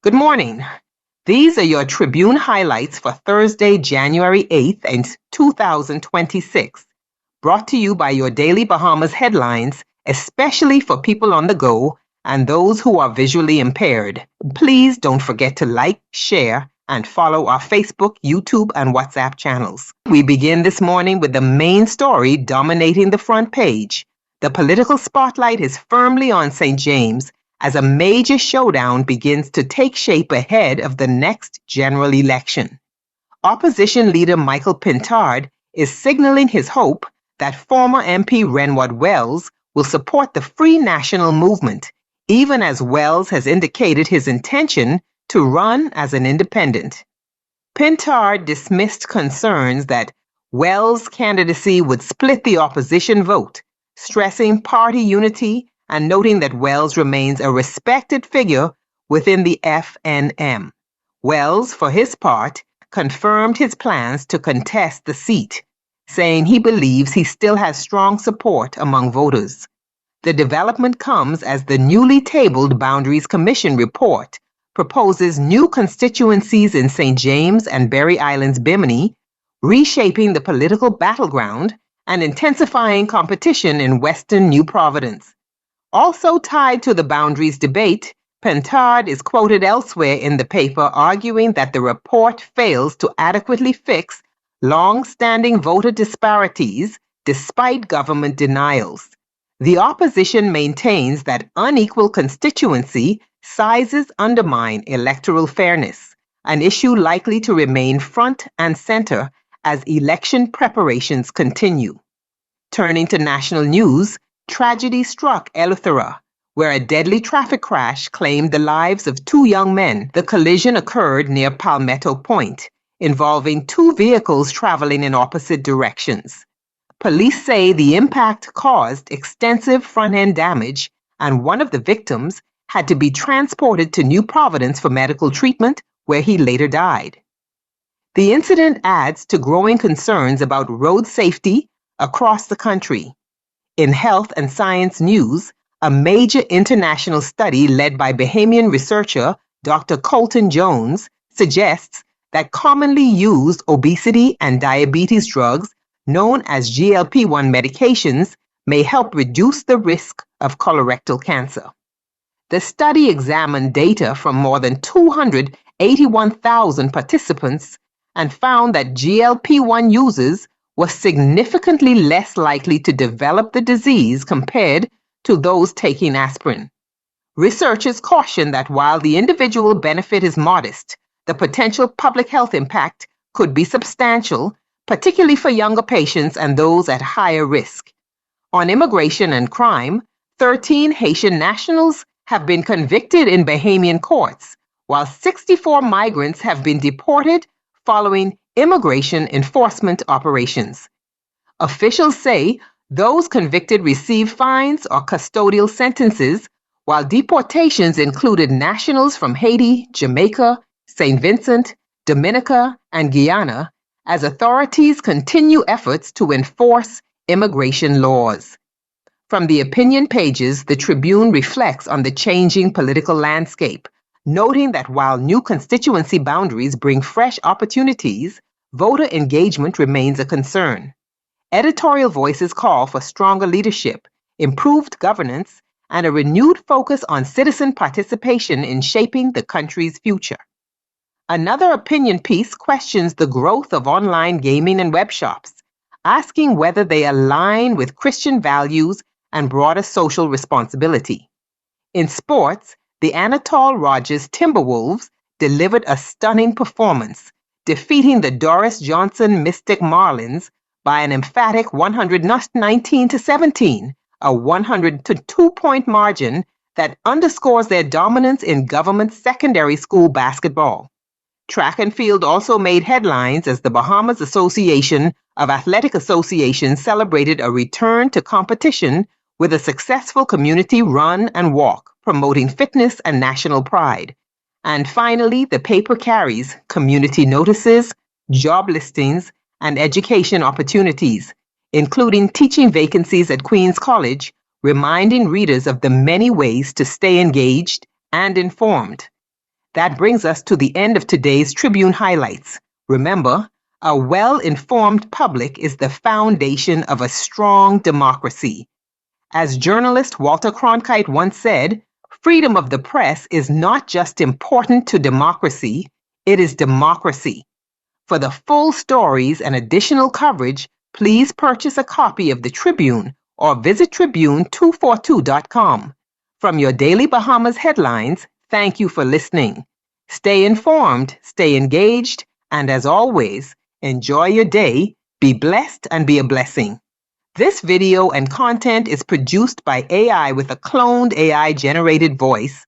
Good morning. These are your Tribune highlights for Thursday, January 8th, 2026, brought to you by your Daily Bahamas headlines, especially for people on the go and those who are visually impaired. Please don't forget to like, share, and follow our Facebook, YouTube, and WhatsApp channels. We begin this morning with the main story dominating the front page. The political spotlight is firmly on St. James as a major showdown begins to take shape ahead of the next general election. Opposition leader Michael Pintard is signaling his hope that former MP Renward Wells will support the Free National Movement, even as Wells has indicated his intention to run as an independent. Pintard dismissed concerns that Wells' candidacy would split the opposition vote, stressing party unity and noting that Wells remains a respected figure within the FNM. Wells, for his part, confirmed his plans to contest the seat, saying he believes he still has strong support among voters. The development comes as the newly tabled Boundaries Commission report proposes new constituencies in St. James and Berry Islands Bimini, reshaping the political battleground and intensifying competition in Western New Providence. Also tied to the boundaries debate, Pintard is quoted elsewhere in the paper arguing that the report fails to adequately fix long-standing voter disparities despite government denials. The opposition maintains that unequal constituency sizes undermine electoral fairness, an issue likely to remain front and center as election preparations continue. Turning to national news, tragedy struck Eleuthera, where a deadly traffic crash claimed the lives of two young men. The collision occurred near Palmetto Point, involving two vehicles traveling in opposite directions. Police say the impact caused extensive front-end damage, and one of the victims had to be transported to New Providence for medical treatment, where he later died. The incident adds to growing concerns about road safety across the country. In Health and Science News, a major international study led by Bahamian researcher Dr. Colton Jones suggests that commonly used obesity and diabetes drugs, known as GLP-1 medications, may help reduce the risk of colorectal cancer. The study examined data from more than 281,000 participants and found that GLP-1 users were significantly less likely to develop the disease compared to those taking aspirin. Researchers caution that while the individual benefit is modest, the potential public health impact could be substantial, particularly for younger patients and those at higher risk. On immigration and crime, 13 Haitian nationals have been convicted in Bahamian courts, while 64 migrants have been deported following immigration enforcement operations. Officials say those convicted received fines or custodial sentences, while deportations included nationals from Haiti, Jamaica, St. Vincent, Dominica, and Guyana, as authorities continue efforts to enforce immigration laws. From the opinion pages, the Tribune reflects on the changing political landscape, noting that while new constituency boundaries bring fresh opportunities, voter engagement remains a concern. Editorial voices call for stronger leadership, improved governance, and a renewed focus on citizen participation in shaping the country's future. Another opinion piece questions the growth of online gaming and web shops, asking whether they align with Christian values and broader social responsibility. In sports, the Anatole Rogers Timberwolves delivered a stunning performance, defeating the Doris Johnson Mystic Marlins by an emphatic 119-17, a 102-point margin that underscores their dominance in government secondary school basketball. Track and field also made headlines as the Bahamas Association of Athletic Associations celebrated a return to competition with a successful community run and walk, promoting fitness and national pride. And finally, the paper carries community notices, job listings, and education opportunities, including teaching vacancies at Queens College, reminding readers of the many ways to stay engaged and informed. That brings us to the end of today's Tribune highlights. Remember, a well-informed public is the foundation of a strong democracy. As journalist Walter Cronkite once said, freedom of the press is not just important to democracy, it is democracy. For the full stories and additional coverage, please purchase a copy of the Tribune or visit tribune242.com. From your Daily Bahamas headlines, thank you for listening. Stay informed, stay engaged, and as always, enjoy your day, be blessed, and be a blessing. This video and content is produced by AI with a cloned AI-generated voice